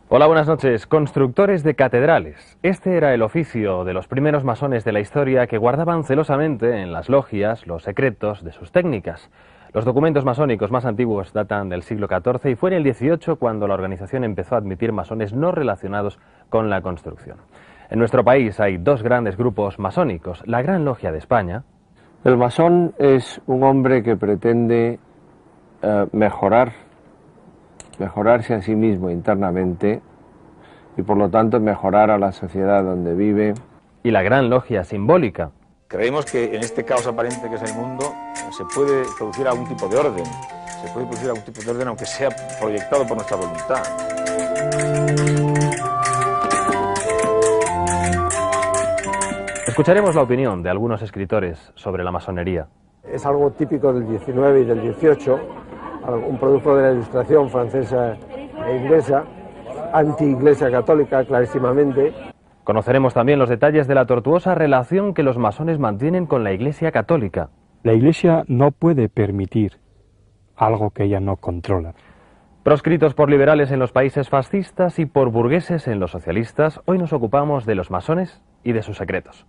Hola, buenas noches. Constructores de catedrales. Este era el oficio de los primeros masones de la historia que guardaban celosamente en las logias los secretos de sus técnicas. Los documentos masónicos más antiguos datan del siglo XIV y fue en el XVIII cuando la organización empezó a admitir masones no relacionados con la construcción. En nuestro país hay dos grandes grupos masónicos, la Gran Logia de España. El masón es un hombre que pretende mejorarse a sí mismo internamente y por lo tanto mejorar a la sociedad donde vive. Y la Gran Logia Simbólica. Creemos que en este caos aparente que es el mundo se puede producir algún tipo de orden, aunque sea proyectado por nuestra voluntad. Escucharemos la opinión de algunos escritores sobre la masonería. Es algo típico del XIX y del XVIII, un producto de la Ilustración francesa e inglesa, anti-iglesia católica clarísimamente. Conoceremos también los detalles de la tortuosa relación que los masones mantienen con la Iglesia católica. La Iglesia no puede permitir algo que ella no controla. Proscritos por liberales en los países fascistas y por burgueses en los socialistas, hoy nos ocupamos de los masones y de sus secretos.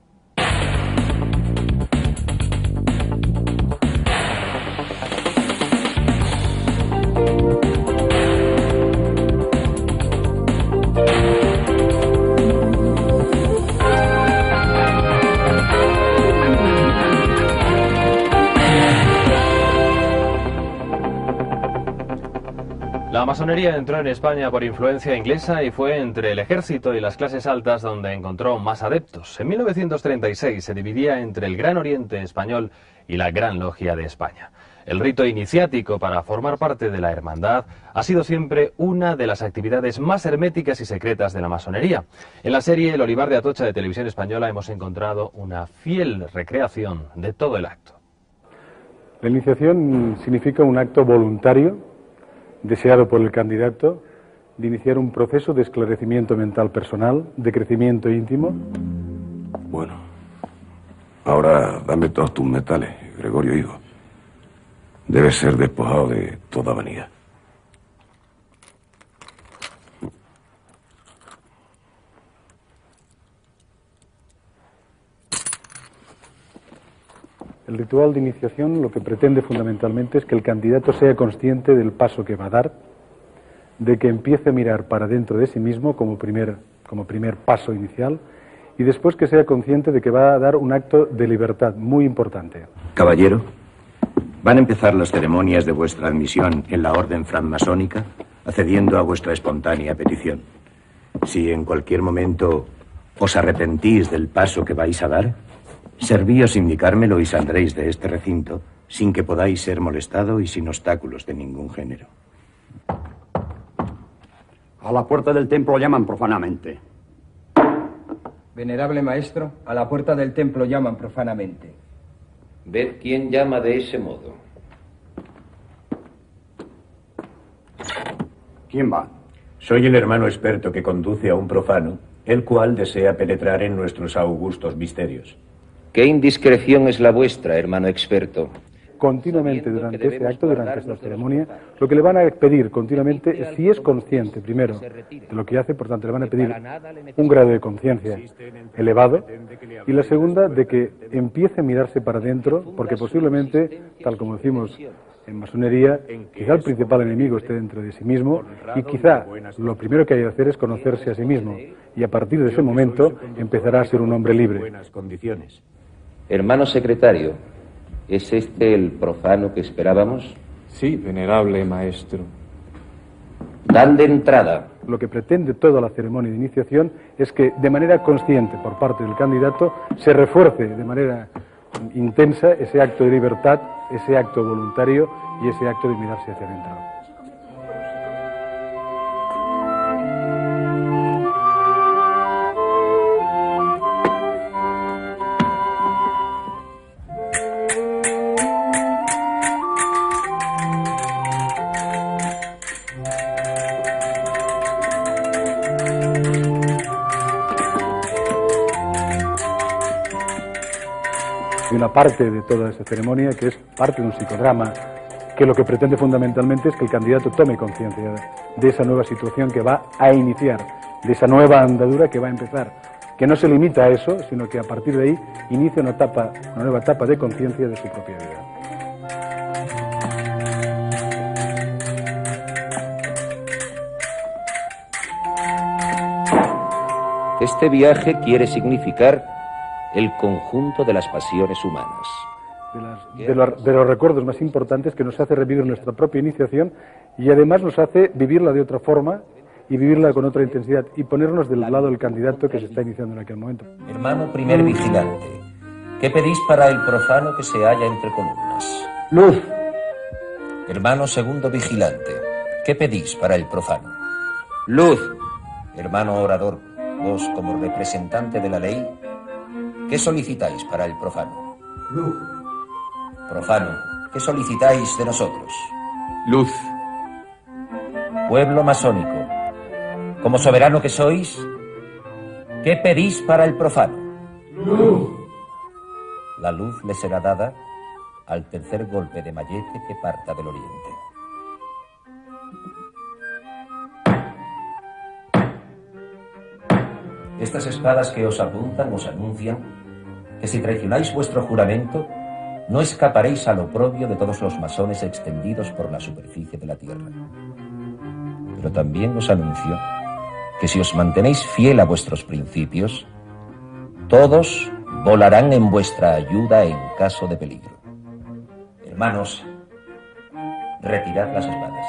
La masonería entró en España por influencia inglesa y fue entre el ejército y las clases altas donde encontró más adeptos. En 1936 se dividía entre el Gran Oriente español y la Gran Logia de España. El rito iniciático para formar parte de la hermandad ha sido siempre una de las actividades más herméticas y secretas de la masonería. En la serie El Olivar de Atocha de Televisión Española hemos encontrado una fiel recreación de todo el acto. La iniciación significa un acto voluntario deseado por el candidato de iniciar un proceso de esclarecimiento mental personal, de crecimiento íntimo. Bueno, ahora dame todos tus metales, Gregorio hijo. Debes ser despojado de toda vanidad. El ritual de iniciación lo que pretende fundamentalmente es que el candidato sea consciente del paso que va a dar, de que empiece a mirar para dentro de sí mismo como primer paso inicial, y después que sea consciente de que va a dar un acto de libertad muy importante. Caballero, van a empezar las ceremonias de vuestra admisión en la orden francmasónica, accediendo a vuestra espontánea petición. Si en cualquier momento os arrepentís del paso que vais a dar, servíos indicármelo y saldréis de este recinto sin que podáis ser molestado y sin obstáculos de ningún género. A la puerta del templo llaman profanamente. Venerable maestro, a la puerta del templo llaman profanamente. Ved quién llama de ese modo. ¿Quién va? Soy el hermano experto que conduce a un profano, el cual desea penetrar en nuestros augustos misterios. ¿Qué indiscreción es la vuestra, hermano experto? Continuamente durante este acto, durante esta ceremonia, lo que le van a pedir continuamente es si es consciente, primero, de lo que hace, por tanto le van a pedir un grado de conciencia elevado, y la segunda, de que empiece a mirarse para adentro, porque posiblemente, tal como decimos en masonería, quizá el principal enemigo esté dentro de sí mismo, y quizá lo primero que hay que hacer es conocerse a sí mismo, y a partir de ese momento empezará a ser un hombre libre. Hermano secretario, ¿es este el profano que esperábamos? Sí, venerable maestro. Dan de entrada. Lo que pretende toda la ceremonia de iniciación es que de manera consciente por parte del candidato se refuerce de manera intensa ese acto de libertad, ese acto voluntario y ese acto de mirarse hacia adentro. Hay una parte de toda esta ceremonia que es parte de un psicodrama que lo que pretende fundamentalmente es que el candidato tome conciencia de esa nueva situación que va a iniciar, de esa nueva andadura que va a empezar, que no se limita a eso, sino que a partir de ahí inicia una nueva etapa de conciencia de su propia vida. Este viaje quiere significar el conjunto de las pasiones humanas. De los recuerdos más importantes que nos hace revivir nuestra propia iniciación y además nos hace vivirla de otra forma y vivirla con otra intensidad y ponernos del lado del candidato que se está iniciando en aquel momento. Hermano primer vigilante, ¿qué pedís para el profano que se halla entre columnas? Luz. Hermano segundo vigilante, ¿qué pedís para el profano? Luz. Hermano orador, vos como representante de la ley, ¿qué solicitáis para el profano? Luz. Profano, ¿qué solicitáis de nosotros? Luz. Pueblo masónico, como soberano que sois, ¿qué pedís para el profano? Luz. La luz le será dada al tercer golpe de mallete que parta del oriente. Estas espadas que os apuntan os anuncian que si traicionáis vuestro juramento, no escaparéis al oprobio de todos los masones extendidos por la superficie de la tierra. Pero también os anuncio que si os mantenéis fiel a vuestros principios, todos volarán en vuestra ayuda en caso de peligro. Hermanos, retirad las espadas.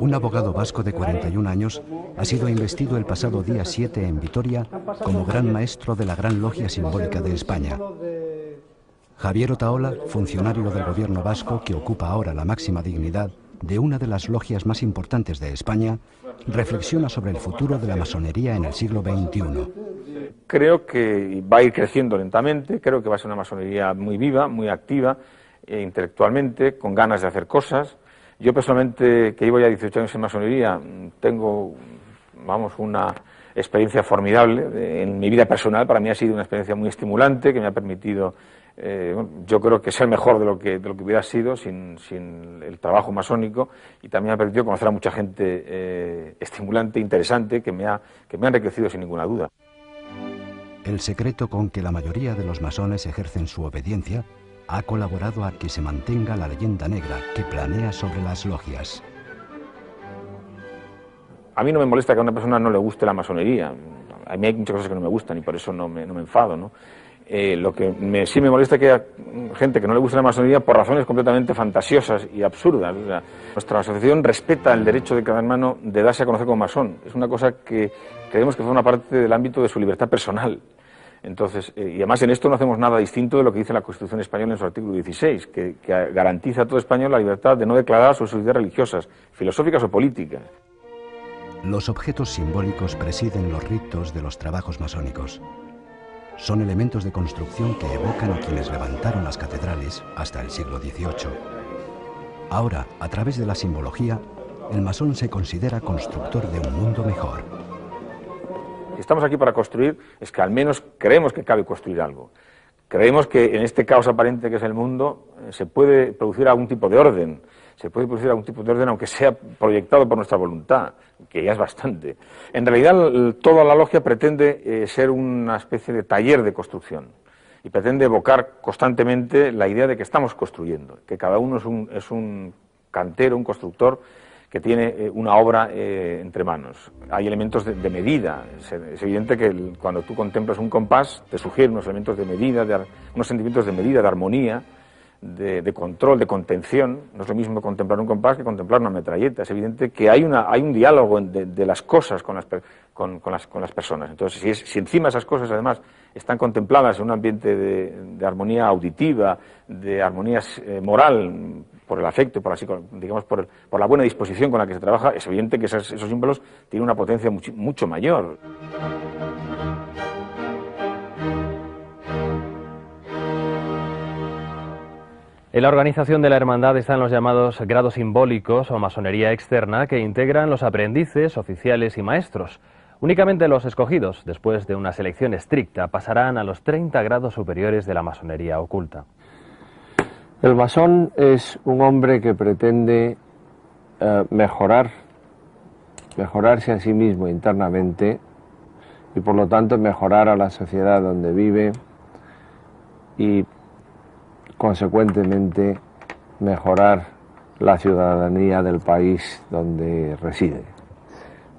Un abogado vasco de 41 años ha sido investido el pasado día 7 en Vitoria como Gran Maestro de la Gran Logia Simbólica de España. Javier Otaola, funcionario del gobierno vasco que ocupa ahora la máxima dignidad de una de las logias más importantes de España, reflexiona sobre el futuro de la masonería en el siglo XXI. Creo que va a ir creciendo lentamente, creo que va a ser una masonería muy viva, muy activa, intelectualmente, con ganas de hacer cosas. Yo personalmente, que llevo ya 18 años en masonería, tengo, una experiencia formidable en mi vida personal. Para mí ha sido una experiencia muy estimulante, que me ha permitido, yo creo que ser mejor de lo que hubiera sido sin el trabajo masónico, y también me ha permitido conocer a mucha gente estimulante, interesante, que me ha enriquecido sin ninguna duda. El secreto con que la mayoría de los masones ejercen su obediencia ha colaborado a que se mantenga la leyenda negra que planea sobre las logias. A mí no me molesta que a una persona no le guste la masonería. A mí hay muchas cosas que no me gustan y por eso no me enfado, ¿no? Lo que sí me molesta es que haya gente que no le guste la masonería por razones completamente fantasiosas y absurdas. O sea, nuestra asociación respeta el derecho de cada hermano de darse a conocer como masón. Es una cosa que creemos que forma parte del ámbito de su libertad personal. Entonces, y además en esto no hacemos nada distinto de lo que dice la Constitución española en su artículo 16, que garantiza a todo español la libertad de no declarar sus ideas religiosas, filosóficas o políticas. Los objetos simbólicos presiden los ritos de los trabajos masónicos. Son elementos de construcción que evocan a quienes levantaron las catedrales hasta el siglo XVIII. Ahora, a través de la simbología, el masón se considera constructor de un mundo mejor. Si estamos aquí para construir, es que al menos creemos que cabe construir algo. Creemos que en este caos aparente que es el mundo se puede producir algún tipo de orden. Se puede producir algún tipo de orden aunque sea proyectado por nuestra voluntad, que ya es bastante. En realidad, toda la logia pretende ser una especie de taller de construcción y pretende evocar constantemente la idea de que estamos construyendo, que cada uno es un cantero, un constructor que tiene una obra entre manos. Hay elementos de medida. Es evidente que cuando tú contemplas un compás te sugiere unos elementos de medida, unos sentimientos de medida, de armonía, de control, de contención. No es lo mismo contemplar un compás que contemplar una metralleta. Es evidente que hay un diálogo de las cosas con las personas. Entonces, si encima esas cosas además están contempladas en un ambiente de armonía auditiva, de armonía moral, por el afecto, por la buena disposición con la que se trabaja, es evidente que esos símbolos tienen una potencia mucho mayor. En la organización de la hermandad están los llamados grados simbólicos o masonería externa que integran los aprendices, oficiales y maestros. Únicamente los escogidos, después de una selección estricta, pasarán a los 30 grados superiores de la masonería oculta. El masón es un hombre que pretende mejorarse a sí mismo internamente y por lo tanto mejorar a la sociedad donde vive y consecuentemente mejorar la ciudadanía del país donde reside.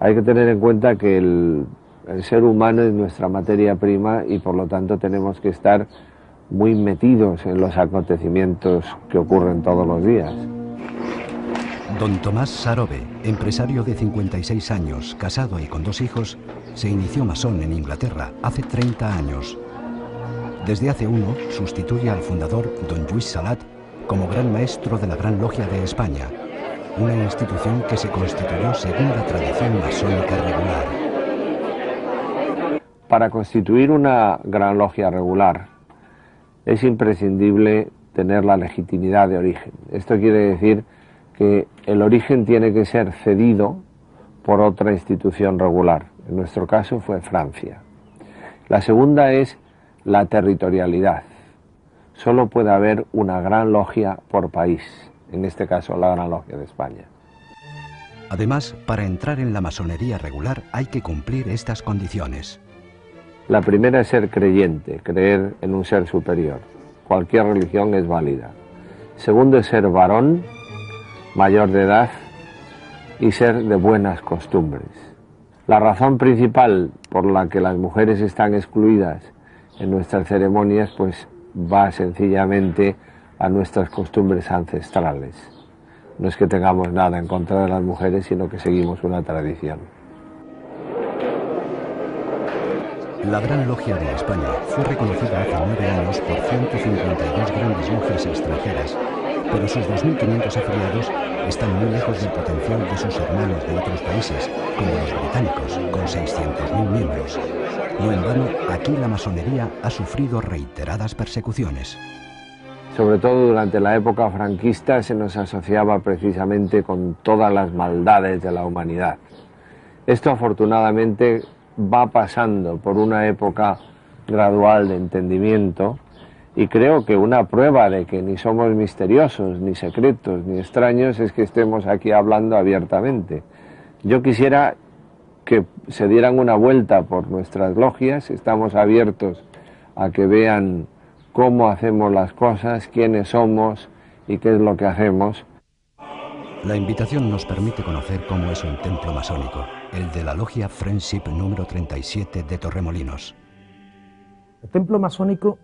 Hay que tener en cuenta que el ser humano es nuestra materia prima y por lo tanto tenemos que estar muy metidos en los acontecimientos que ocurren todos los días. Don Tomás Sarobe, empresario de 56 años, casado y con 2 hijos, se inició masón en Inglaterra hace 30 años. Desde hace 1 sustituye al fundador, don Lluís Salat, como Gran Maestro de la Gran Logia de España, una institución que se constituyó según la tradición masónica regular. Para constituir una Gran Logia regular es imprescindible tener la legitimidad de origen. Esto quiere decir que el origen tiene que ser cedido por otra institución regular. En nuestro caso fue Francia. La segunda es la territorialidad. Solo puede haber una gran logia por país, en este caso la Gran Logia de España. Además, para entrar en la masonería regular hay que cumplir estas condiciones. La primera es ser creyente, creer en un ser superior. Cualquier religión es válida. Segundo es ser varón, mayor de edad y ser de buenas costumbres. La razón principal por la que las mujeres están excluidas en nuestras ceremonias pues va sencillamente a nuestras costumbres ancestrales. No es que tengamos nada en contra de las mujeres, sino que seguimos una tradición. La Gran Logia de España fue reconocida hace 9 años por 152 grandes logias extranjeras, pero sus 2.500 afiliados están muy lejos del potencial de sus hermanos de otros países, como los británicos, con 600.000 miembros. No en vano, aquí la masonería ha sufrido reiteradas persecuciones. Sobre todo durante la época franquista se nos asociaba precisamente con todas las maldades de la humanidad. Esto afortunadamente va pasando por una época gradual de entendimiento y creo que una prueba de que ni somos misteriosos, ni secretos, ni extraños es que estemos aquí hablando abiertamente. Yo quisiera que se dieran una vuelta por nuestras logias, estamos abiertos a que vean cómo hacemos las cosas, quiénes somos y qué es lo que hacemos. La invitación nos permite conocer cómo es un templo masónico, el de la logia Friendship número 37 de Torremolinos. El templo masónico,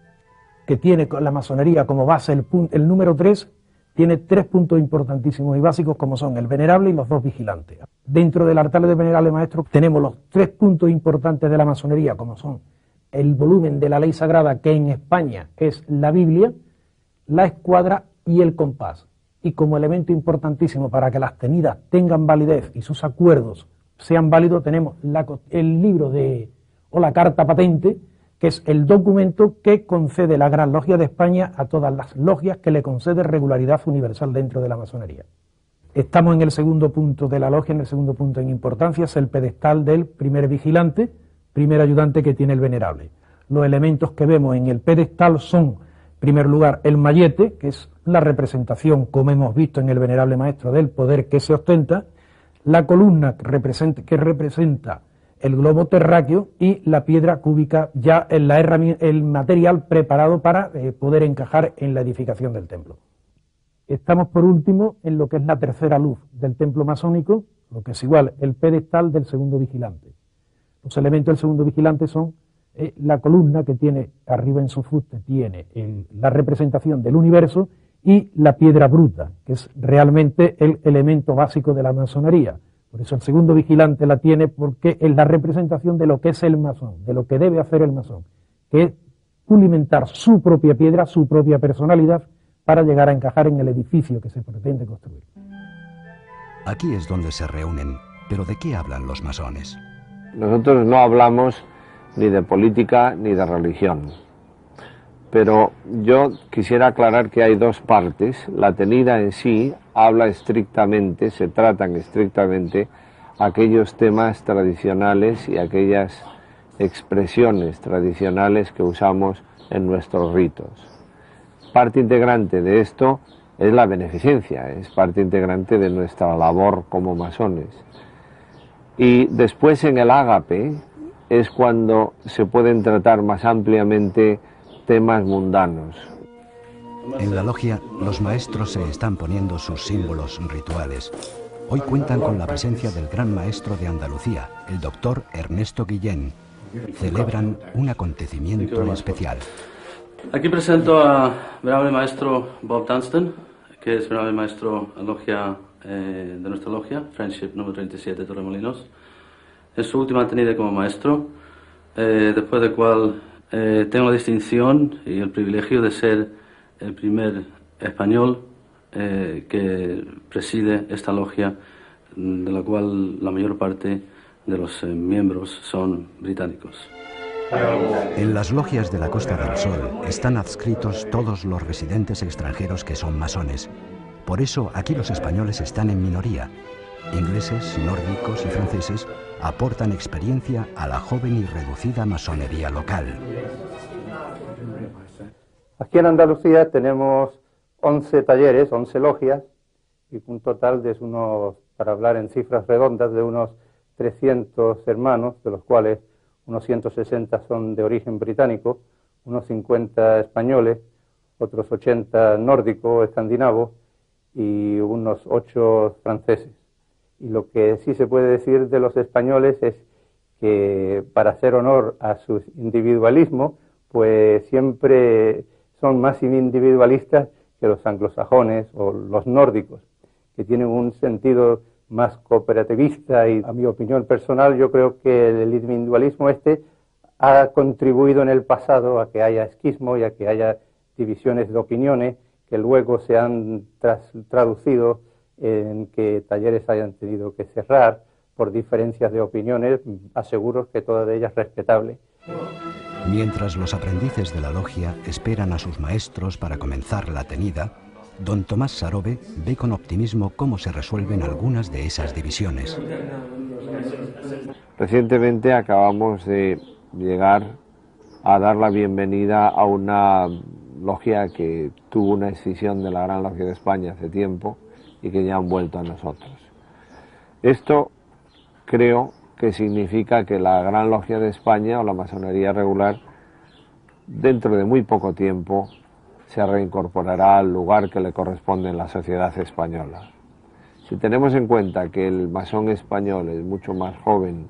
que tiene la masonería como base el número 3, tiene 3 puntos importantísimos y básicos como son el venerable y los 2 vigilantes. Dentro del altar del venerable maestro tenemos los 3 puntos importantes de la masonería como son el volumen de la ley sagrada, que en España es la Biblia, la escuadra y el compás. Y como elemento importantísimo para que las tenidas tengan validez y sus acuerdos sean válidos, tenemos el libro o la carta patente, que es el documento que concede la Gran Logia de España a todas las logias que le concede regularidad universal dentro de la masonería. Estamos en el segundo punto de la logia, en el segundo punto en importancia, es el pedestal del primer vigilante, primer ayudante que tiene el venerable. Los elementos que vemos en el pedestal son, en primer lugar, el mayete, que es la representación, como hemos visto en el venerable maestro, del poder que se ostenta, la columna que representa el globo terráqueo y la piedra cúbica, ya en el material preparado para poder encajar en la edificación del templo. Estamos por último en lo que es la tercera luz del templo masónico, lo que es igual el pedestal del segundo vigilante. Los elementos del segundo vigilante son la columna que tiene arriba en su fuste, tiene la representación del universo, y la piedra bruta, que es realmente el elemento básico de la masonería. Por eso el segundo vigilante la tiene, porque es la representación de lo que es el masón, de lo que debe hacer el masón, que es pulimentar su propia piedra, su propia personalidad, para llegar a encajar en el edificio que se pretende construir. Aquí es donde se reúnen, pero ¿de qué hablan los masones? Nosotros no hablamos ni de política ni de religión, pero yo quisiera aclarar que hay 2 partes. La tenida en sí habla estrictamente, se tratan estrictamente aquellos temas tradicionales y aquellas expresiones tradicionales que usamos en nuestros ritos. Parte integrante de esto es la beneficencia, es parte integrante de nuestra labor como masones. Y después en el ágape es cuando se pueden tratar más ampliamente temas mundanos. En la logia, los maestros se están poniendo sus símbolos rituales. Hoy cuentan con la presencia del gran maestro de Andalucía, el doctor Ernesto Guillén. Celebran un acontecimiento especial. Aquí presento a venerable maestro Bob Dunstan, que es venerable maestro logia, de nuestra logia, Friendship número 37 de Torremolinos. Es su última tenida como maestro, después de cual tengo la distinción y el privilegio de ser el primer español que preside esta logia, de la cual la mayor parte de los miembros son británicos. En las logias de la Costa del Sol están adscritos todos los residentes extranjeros que son masones. Por eso aquí los españoles están en minoría. Ingleses, nórdicos y franceses aportan experiencia a la joven y reducida masonería local. Aquí en Andalucía tenemos 11 talleres, 11 logias, y un total de unos, para hablar en cifras redondas, de unos 300 hermanos, de los cuales unos 160 son de origen británico, unos 50 españoles, otros 80 nórdicos, escandinavos, y unos 8 franceses. Y lo que sí se puede decir de los españoles es que, para hacer honor a su individualismo, pues siempre son más individualistas que los anglosajones o los nórdicos, que tienen un sentido más cooperativista, y a mi opinión personal yo creo que el individualismo ha contribuido en el pasado a que haya esquismo y a que haya divisiones de opiniones que luego se han traducido en que talleres hayan tenido que cerrar por diferencias de opiniones, aseguro que todas ellas respetables. Mientras los aprendices de la logia esperan a sus maestros para comenzar la tenida, don Tomás Sarobe ve con optimismo cómo se resuelven algunas de esas divisiones. Recientemente acabamos de llegar a dar la bienvenida a una logia que tuvo una escisión de la Gran Logia de España hace tiempo y que ya han vuelto a nosotros. Esto creo que significa que la Gran Logia de España o la masonería regular dentro de muy poco tiempo se reincorporará al lugar que le corresponde en la sociedad española. Si tenemos en cuenta que el masón español es mucho más joven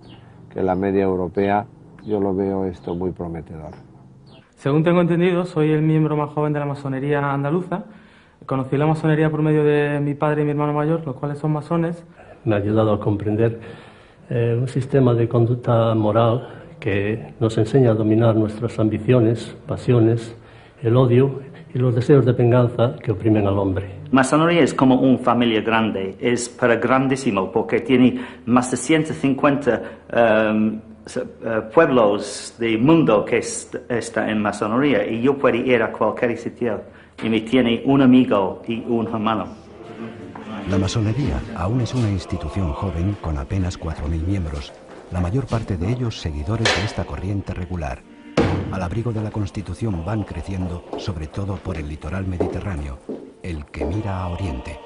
que la media europea, yo lo veo esto muy prometedor. Según tengo entendido, soy el miembro más joven de la masonería andaluza. Conocí la masonería por medio de mi padre y mi hermano mayor, los cuales son masones. Me ha ayudado a comprender un sistema de conducta moral que nos enseña a dominar nuestras ambiciones, pasiones, el odio y los deseos de venganza que oprimen al hombre. Masonería es como una familia grande, es para grandísimo porque tiene más de 150 pueblos del mundo que está en masonería, y yo puedo ir a cualquier sitio y me tiene un amigo y un hermano. La masonería aún es una institución joven con apenas 4.000 miembros, la mayor parte de ellos seguidores de esta corriente regular. Al abrigo de la Constitución van creciendo, sobre todo por el litoral mediterráneo, el que mira a Oriente.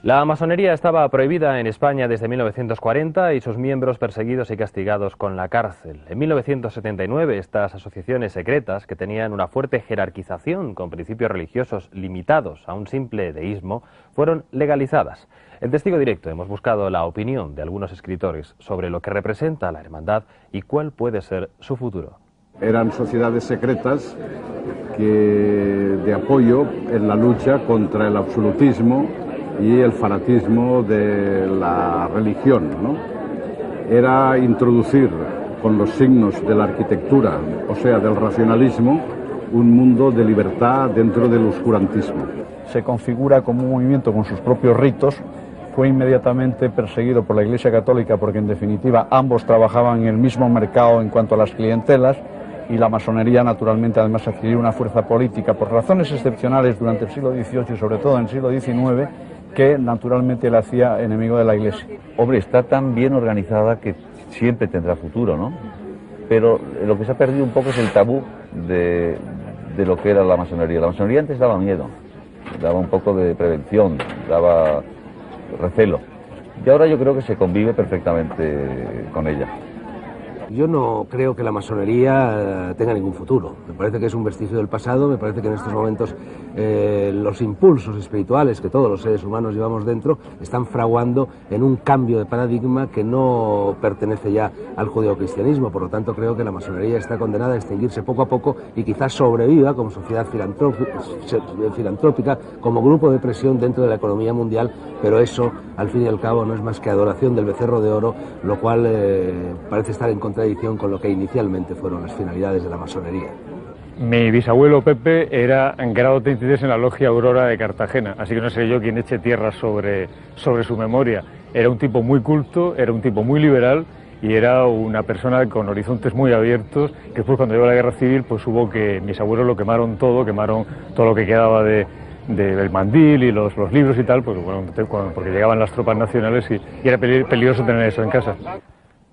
La masonería estaba prohibida en España desde 1940 y sus miembros perseguidos y castigados con la cárcel. En 1979 estas asociaciones secretas, que tenían una fuerte jerarquización con principios religiosos limitados a un simple deísmo, fueron legalizadas. En Testigo Directo hemos buscado la opinión de algunos escritores sobre lo que representa la hermandad y cuál puede ser su futuro. Eran sociedades secretas de apoyo en la lucha contra el absolutismo y el fanatismo de la religión, ¿no? Era introducir con los signos de la arquitectura, o sea, del racionalismo, un mundo de libertad dentro del oscurantismo. Se configura como un movimiento con sus propios ritos. Fue inmediatamente perseguido por la Iglesia Católica porque, en definitiva, ambos trabajaban en el mismo mercado en cuanto a las clientelas, y la masonería naturalmente además adquirió una fuerza política por razones excepcionales durante el siglo XVIII y sobre todo en el siglo XIX, que naturalmente le hacía enemigo de la Iglesia. Hombre, está tan bien organizada que siempre tendrá futuro, ¿no? Pero lo que se ha perdido un poco es el tabú de lo que era la masonería. La masonería antes daba miedo, daba un poco de prevención, daba recelo. Y ahora yo creo que se convive perfectamente con ella. Yo no creo que la masonería tenga ningún futuro. Me parece que es un vestigio del pasado, me parece que en estos momentos los impulsos espirituales que todos los seres humanos llevamos dentro están fraguando en un cambio de paradigma que no pertenece ya al judeocristianismo. Por lo tanto, creo que la masonería está condenada a extinguirse poco a poco y quizás sobreviva como sociedad filantrópica, como grupo de presión dentro de la economía mundial, pero eso, al fin y al cabo, no es más que adoración del becerro de oro, lo cual parece estar en contradicción con lo que inicialmente fueron las finalidades de la masonería. Mi bisabuelo Pepe era en grado 33 en la Logia Aurora de Cartagena, así que no sé yo quién eche tierra sobre su memoria. Era un tipo muy culto, era un tipo muy liberal y era una persona con horizontes muy abiertos, que después cuando llegó la guerra civil pues hubo que mis abuelos lo quemaron todo lo que quedaba del mandil y los libros y tal, pues bueno, porque llegaban las tropas nacionales y era peligroso tener eso en casa.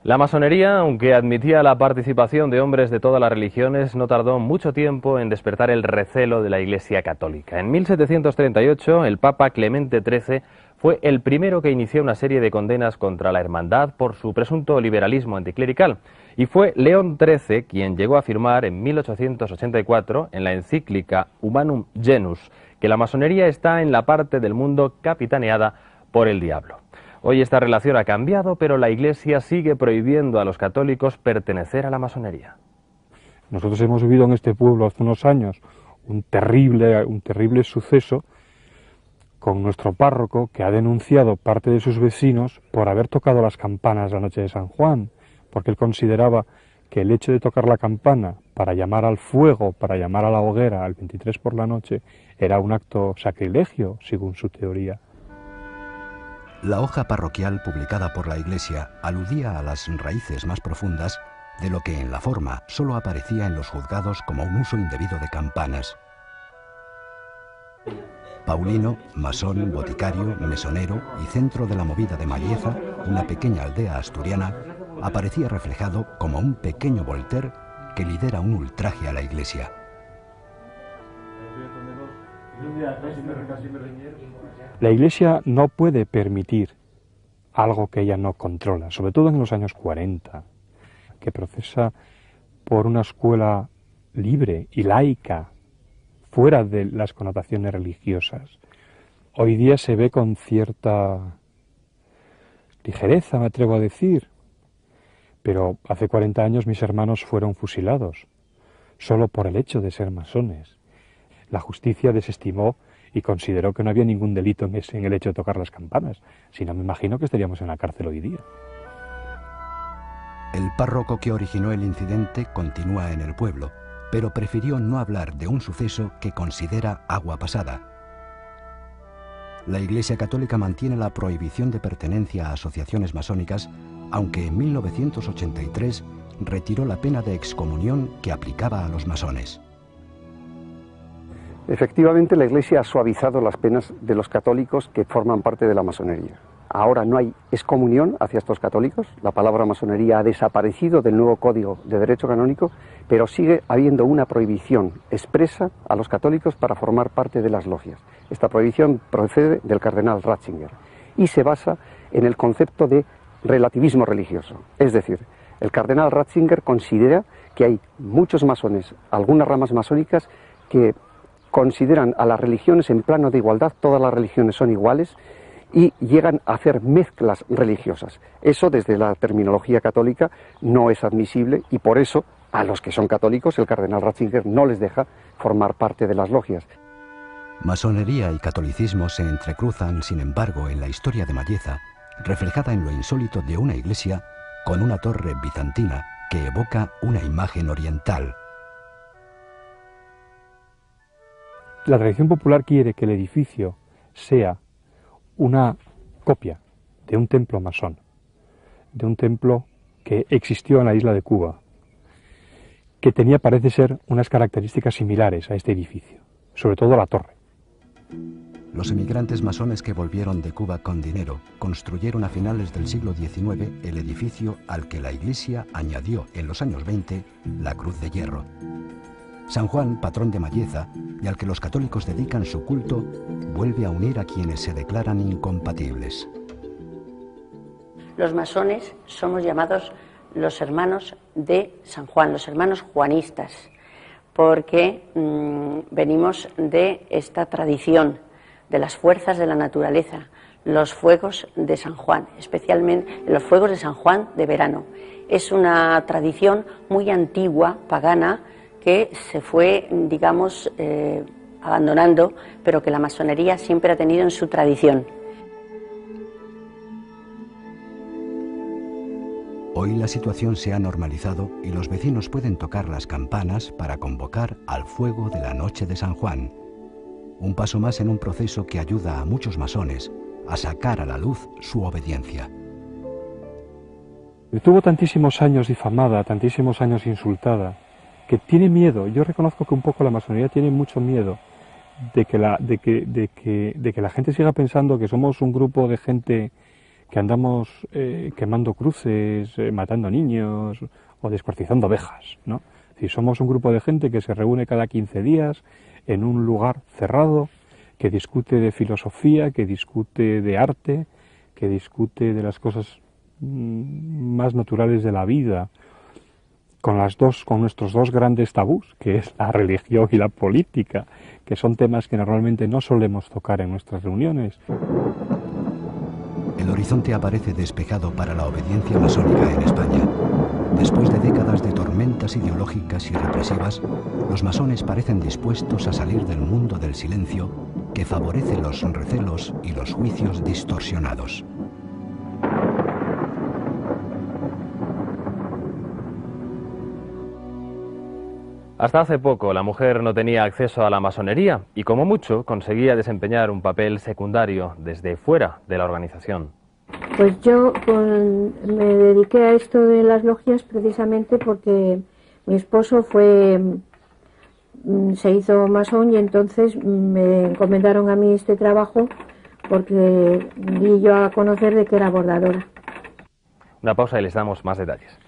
La masonería, aunque admitía la participación de hombres de todas las religiones, no tardó mucho tiempo en despertar el recelo de la Iglesia católica. En 1738, el Papa Clemente XIII fue el primero que inició una serie de condenas contra la hermandad por su presunto liberalismo anticlerical. Y fue León XIII quien llegó a afirmar en 1884, en la encíclica Humanum Genus, que la masonería está en la parte del mundo capitaneada por el diablo. Hoy esta relación ha cambiado, pero la Iglesia sigue prohibiendo a los católicos pertenecer a la masonería. Nosotros hemos vivido en este pueblo hace unos años un terrible suceso con nuestro párroco, que ha denunciado parte de sus vecinos por haber tocado las campanas la noche de San Juan, porque él consideraba que el hecho de tocar la campana para llamar al fuego, para llamar a la hoguera al 23 por la noche, era un acto sacrilegio, según su teoría. La hoja parroquial publicada por la Iglesia aludía a las raíces más profundas de lo que en la forma solo aparecía en los juzgados como un uso indebido de campanas. Paulino, masón, boticario, mesonero y centro de la movida de Malieza, una pequeña aldea asturiana, aparecía reflejado como un pequeño Voltaire que lidera un ultraje a la Iglesia. La Iglesia no puede permitir algo que ella no controla, sobre todo en los años 40, que procesa por una escuela libre y laica, fuera de las connotaciones religiosas. Hoy día se ve con cierta ligereza, me atrevo a decir, pero hace 40 años mis hermanos fueron fusilados, solo por el hecho de ser masones. La justicia desestimó y consideró que no había ningún delito en el hecho de tocar las campanas. Si no, me imagino que estaríamos en la cárcel hoy día. El párroco que originó el incidente continúa en el pueblo, pero prefirió no hablar de un suceso que considera agua pasada. La Iglesia Católica mantiene la prohibición de pertenencia a asociaciones masónicas, aunque en 1983 retiró la pena de excomunión que aplicaba a los masones. Efectivamente, la Iglesia ha suavizado las penas de los católicos que forman parte de la masonería. Ahora no hay excomunión hacia estos católicos, la palabra masonería ha desaparecido del nuevo Código de Derecho Canónico, pero sigue habiendo una prohibición expresa a los católicos para formar parte de las logias. Esta prohibición procede del cardenal Ratzinger y se basa en el concepto de relativismo religioso. Es decir, el cardenal Ratzinger considera que hay muchos masones, algunas ramas masónicas, que consideran a las religiones en plano de igualdad, todas las religiones son iguales, y llegan a hacer mezclas religiosas. Eso desde la terminología católica no es admisible y por eso a los que son católicos el cardenal Ratzinger no les deja formar parte de las logias. Masonería y catolicismo se entrecruzan, sin embargo, en la historia de Malieza, reflejada en lo insólito de una iglesia con una torre bizantina que evoca una imagen oriental. La tradición popular quiere que el edificio sea una copia de un templo masón, de un templo que existió en la isla de Cuba, que tenía, parece ser, unas características similares a este edificio, sobre todo la torre. Los emigrantes masones que volvieron de Cuba con dinero construyeron a finales del siglo XIX el edificio al que la Iglesia añadió en los años 20 la Cruz de Hierro. San Juan, patrón de Mayeza, y al que los católicos dedican su culto, vuelve a unir a quienes se declaran incompatibles. Los masones somos llamados los hermanos de San Juan, los hermanos juanistas, porque venimos de esta tradición de las fuerzas de la naturaleza, los fuegos de San Juan, especialmente los fuegos de San Juan de verano. Es una tradición muy antigua, pagana, que se fue, digamos, abandonando, pero que la masonería siempre ha tenido en su tradición. Hoy la situación se ha normalizado y los vecinos pueden tocar las campanas para convocar al fuego de la noche de San Juan. Un paso más en un proceso que ayuda a muchos masones a sacar a la luz su obediencia. Estuvo tantísimos años difamada, tantísimos años insultada, que tiene miedo. Yo reconozco que un poco la masonería tiene mucho miedo de que la gente siga pensando que somos un grupo de gente que andamos quemando cruces, matando niños o descuartizando ovejas, ¿no? Es decir, somos un grupo de gente que se reúne cada 15 días en un lugar cerrado, que discute de filosofía, que discute de arte, que discute de las cosas más naturales de la vida, con nuestros dos grandes tabús, que es la religión y la política, que son temas que normalmente no solemos tocar en nuestras reuniones. El horizonte aparece despejado para la obediencia masónica en España. Después de décadas de tormentas ideológicas y represivas, los masones parecen dispuestos a salir del mundo del silencio que favorece los recelos y los juicios distorsionados. Hasta hace poco la mujer no tenía acceso a la masonería y como mucho conseguía desempeñar un papel secundario desde fuera de la organización. Pues yo me dediqué a esto de las logias precisamente porque mi esposo se hizo masón y entonces me encomendaron a mí este trabajo porque di yo a conocer de que era bordadora. Una pausa y les damos más detalles.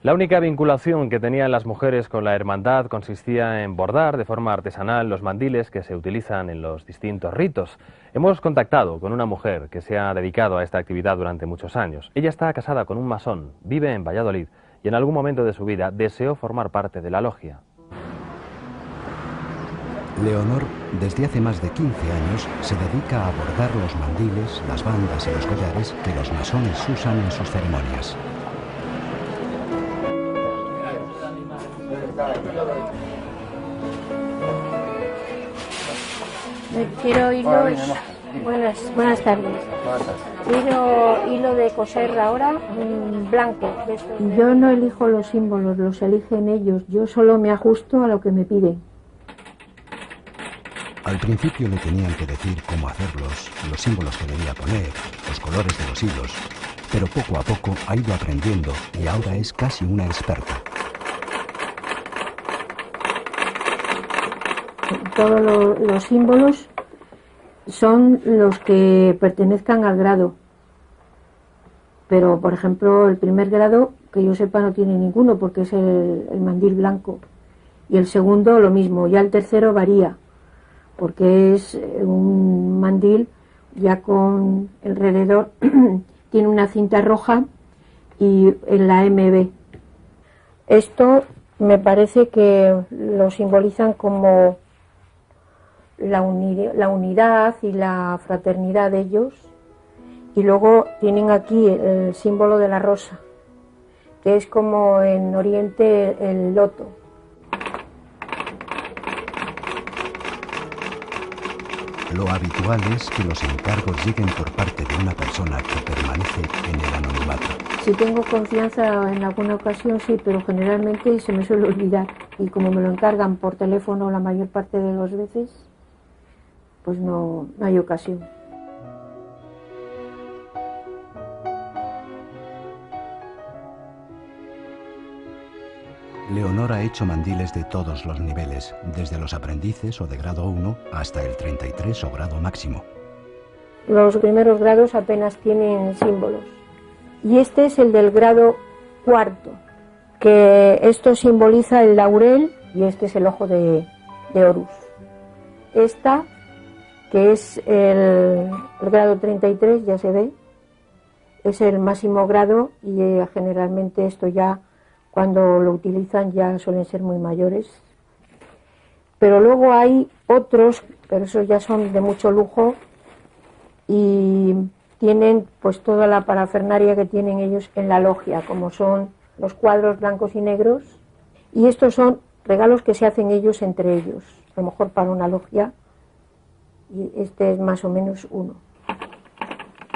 La única vinculación que tenían las mujeres con la hermandad consistía en bordar de forma artesanal los mandiles que se utilizan en los distintos ritos. Hemos contactado con una mujer que se ha dedicado a esta actividad durante muchos años. Ella está casada con un masón, vive en Valladolid y en algún momento de su vida deseó formar parte de la logia. Leonor, desde hace más de 15 años, se dedica a bordar los mandiles, las bandas y los collares que los masones usan en sus ceremonias. Quiero hilos. Buenas tardes. Quiero hilo de coser ahora blanco. Yo no elijo los símbolos, los eligen ellos. Yo solo me ajusto a lo que me piden. Al principio le tenían que decir cómo hacerlos, los símbolos que debía poner, los colores de los hilos, pero poco a poco ha ido aprendiendo y ahora es casi una experta. Todos los símbolos son los que pertenezcan al grado. Pero, por ejemplo, el primer grado, que yo sepa, no tiene ninguno porque es el mandil blanco. Y el segundo, lo mismo. Ya el tercero varía, porque es un mandil ya con alrededor, tiene una cinta roja y en la MB. Esto me parece que lo simbolizan como la unidad y la fraternidad de ellos, y luego tienen aquí el símbolo de la rosa, que es como en Oriente el loto. Lo habitual es que los encargos lleguen por parte de una persona que permanece en el anonimato. Si tengo confianza en alguna ocasión sí, pero generalmente se me suele olvidar, y como me lo encargan por teléfono la mayor parte de las veces, pues no hay ocasión. Leonor ha hecho mandiles de todos los niveles, desde los aprendices o de grado 1 hasta el 33 o grado máximo. Los primeros grados apenas tienen símbolos. Y este es el del grado cuarto, que esto simboliza el laurel y este es el ojo de Horus. Esta, que es el grado 33, ya se ve, es el máximo grado y generalmente esto ya cuando lo utilizan ya suelen ser muy mayores. Pero luego hay otros, pero esos ya son de mucho lujo y tienen pues toda la parafernalia que tienen ellos en la logia, como son los cuadros blancos y negros, y estos son regalos que se hacen ellos entre ellos, a lo mejor para una logia, y este es más o menos uno.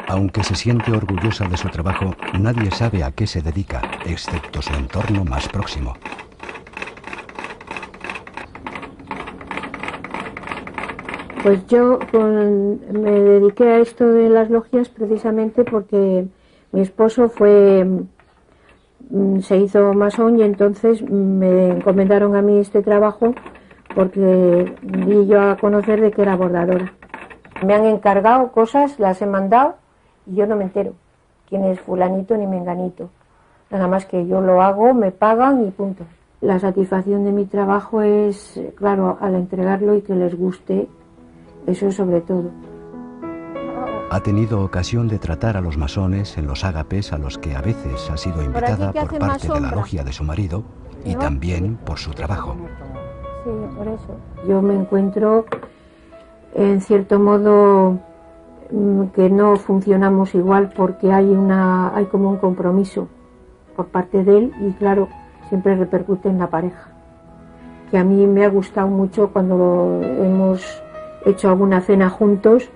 Aunque se siente orgullosa de su trabajo, nadie sabe a qué se dedica, excepto su entorno más próximo. Pues yo me dediqué a esto de las logias precisamente porque mi esposo se hizo masón y entonces me encomendaron a mí este trabajo porque di yo a conocer de que era bordadora. Me han encargado cosas, las he mandado y yo no me entero quién es fulanito ni menganito. Nada más que yo lo hago, me pagan y punto. La satisfacción de mi trabajo es, claro, al entregarlo y que les guste, eso sobre todo. Ha tenido ocasión de tratar a los masones en los ágapes a los que a veces ha sido invitada por parte de la logia de su marido y también por su trabajo. Sí, por eso. Yo me encuentro, en cierto modo, que no funcionamos igual porque hay como un compromiso por parte de él y claro, siempre repercute en la pareja. Que a mí me ha gustado mucho cuando hemos hecho alguna cena juntos,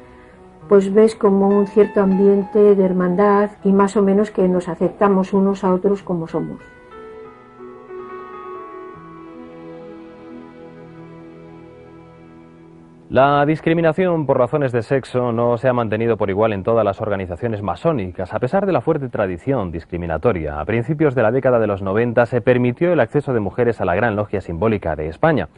pues ves como un cierto ambiente de hermandad y más o menos que nos aceptamos unos a otros como somos. La discriminación por razones de sexo no se ha mantenido por igual en todas las organizaciones masónicas. A pesar de la fuerte tradición discriminatoria, a principios de la década de los 90 se permitió el acceso de mujeres a la Gran Logia Simbólica de España.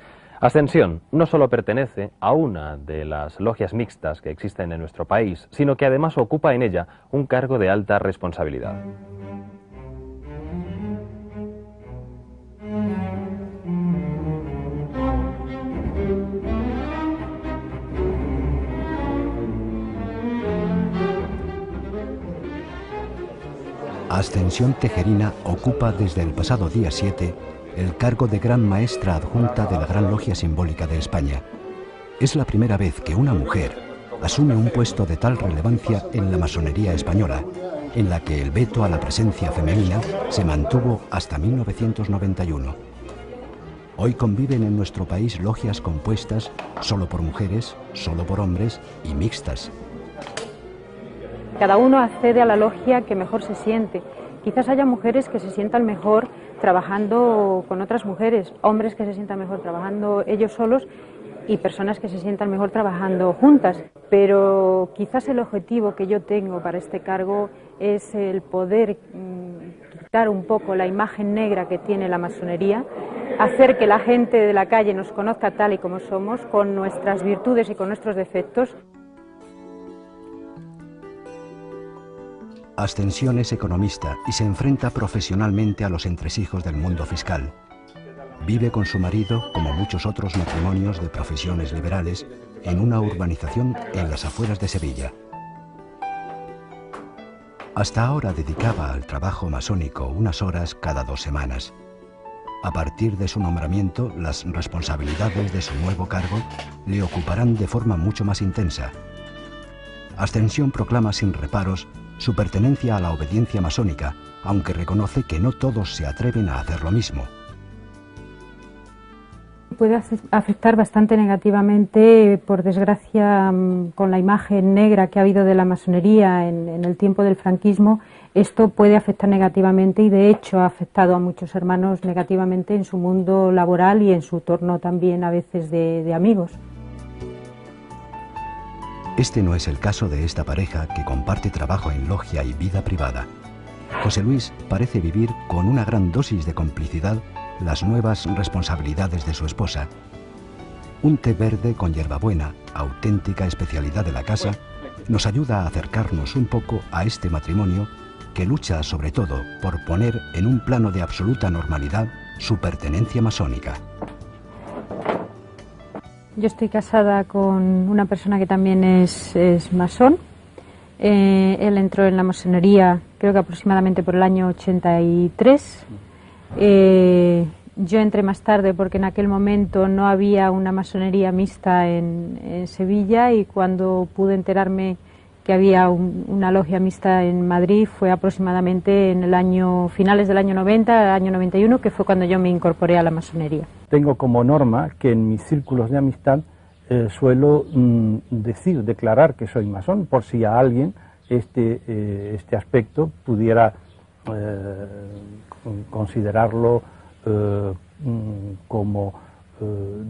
Ascensión no solo pertenece a una de las logias mixtas que existen en nuestro país, sino que además ocupa en ella un cargo de alta responsabilidad. Ascensión Tejerina ocupa desde el pasado día 7 el cargo de Gran Maestra Adjunta de la Gran Logia Simbólica de España. Es la primera vez que una mujer asume un puesto de tal relevancia en la masonería española, en la que el veto a la presencia femenina se mantuvo hasta 1991. Hoy conviven en nuestro país logias compuestas solo por mujeres, solo por hombres y mixtas. Cada uno accede a la logia que mejor se siente. Quizás haya mujeres que se sientan mejor trabajando con otras mujeres, hombres que se sientan mejor trabajando ellos solos y personas que se sientan mejor trabajando juntas. Pero quizás el objetivo que yo tengo para este cargo es el poder quitar un poco la imagen negra que tiene la masonería, hacer que la gente de la calle nos conozca tal y como somos, con nuestras virtudes y con nuestros defectos. Ascensión es economista y se enfrenta profesionalmente a los entresijos del mundo fiscal. Vive con su marido, como muchos otros matrimonios de profesiones liberales, en una urbanización en las afueras de Sevilla. Hasta ahora dedicaba al trabajo masónico unas horas cada 2 semanas. A partir de su nombramiento, las responsabilidades de su nuevo cargo le ocuparán de forma mucho más intensa. Ascensión proclama sin reparos su pertenencia a la obediencia masónica, aunque reconoce que no todos se atreven a hacer lo mismo. Puede afectar bastante negativamente, por desgracia, con la imagen negra que ha habido de la masonería en el tiempo del franquismo. Esto puede afectar negativamente y de hecho ha afectado a muchos hermanos negativamente en su mundo laboral y en su torno también a veces de amigos. Este no es el caso de esta pareja que comparte trabajo en logia y vida privada. José Luis parece vivir con una gran dosis de complicidad las nuevas responsabilidades de su esposa. Un té verde con hierbabuena, auténtica especialidad de la casa, nos ayuda a acercarnos un poco a este matrimonio que lucha sobre todo por poner en un plano de absoluta normalidad su pertenencia masónica. Yo estoy casada con una persona que también es masón. Él entró en la masonería creo que aproximadamente por el año 83. Yo entré más tarde porque en aquel momento no había una masonería mixta en Sevilla, y cuando pude enterarme que había una logia mixta en Madrid fue aproximadamente en el año finales del año 90, el año 91, que fue cuando yo me incorporé a la masonería. Tengo como norma que en mis círculos de amistad suelo declarar que soy masón, por si a alguien este aspecto pudiera considerarlo como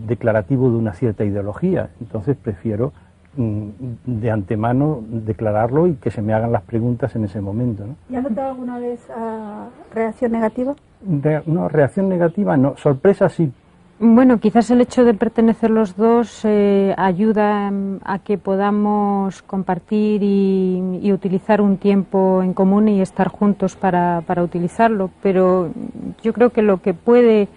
declarativo de una cierta ideología. Entonces prefiero de antemano declararlo y que se me hagan las preguntas en ese momento, ¿no? ¿Y has notado alguna vez reacción negativa? No, reacción negativa no, sorpresa sí. Bueno, quizás el hecho de pertenecer los dos ayuda a que podamos compartir y utilizar un tiempo en común y estar juntos para utilizarlo, pero yo creo que lo que puede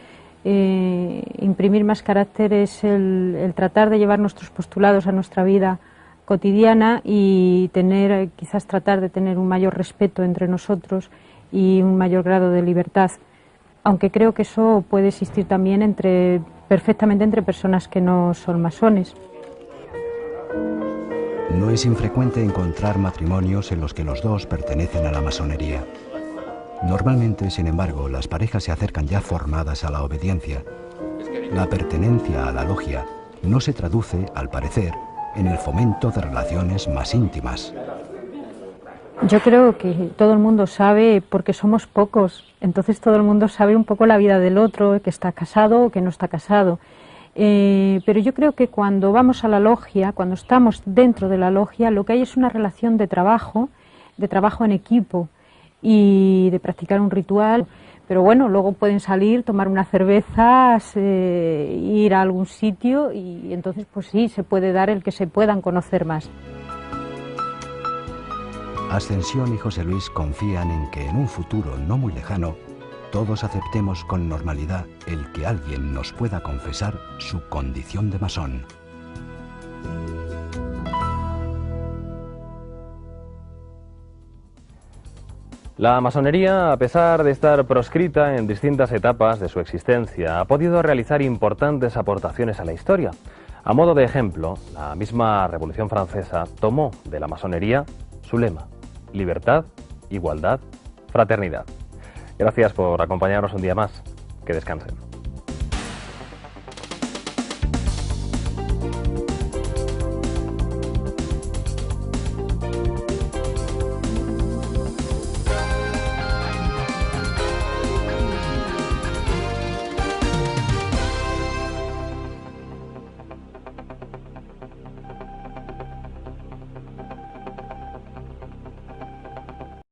imprimir más carácter es el tratar de llevar nuestros postulados a nuestra vida cotidiana y quizás tratar de tener un mayor respeto entre nosotros y un mayor grado de libertad. Aunque creo que eso puede existir también perfectamente entre personas que no son masones. No es infrecuente encontrar matrimonios en los que los dos pertenecen a la masonería. Normalmente, sin embargo, las parejas se acercan ya formadas a la obediencia. La pertenencia a la logia no se traduce, al parecer, en el fomento de relaciones más íntimas. Yo creo que todo el mundo sabe, porque somos pocos, entonces todo el mundo sabe un poco la vida del otro, que está casado o que no está casado. Pero yo creo que cuando vamos a la logia, cuando estamos dentro de la logia, lo que hay es una relación de trabajo en equipo y de practicar un ritual. Pero bueno, luego pueden salir, tomar unas cervezas, ir a algún sitio y entonces pues sí, se puede dar el que se puedan conocer más. Ascensión y José Luis confían en que en un futuro no muy lejano todos aceptemos con normalidad el que alguien nos pueda confesar su condición de masón. La masonería, a pesar de estar proscrita en distintas etapas de su existencia, ha podido realizar importantes aportaciones a la historia. A modo de ejemplo, la misma Revolución Francesa tomó de la masonería su lema: libertad, igualdad, fraternidad. Gracias por acompañarnos un día más. Que descansen.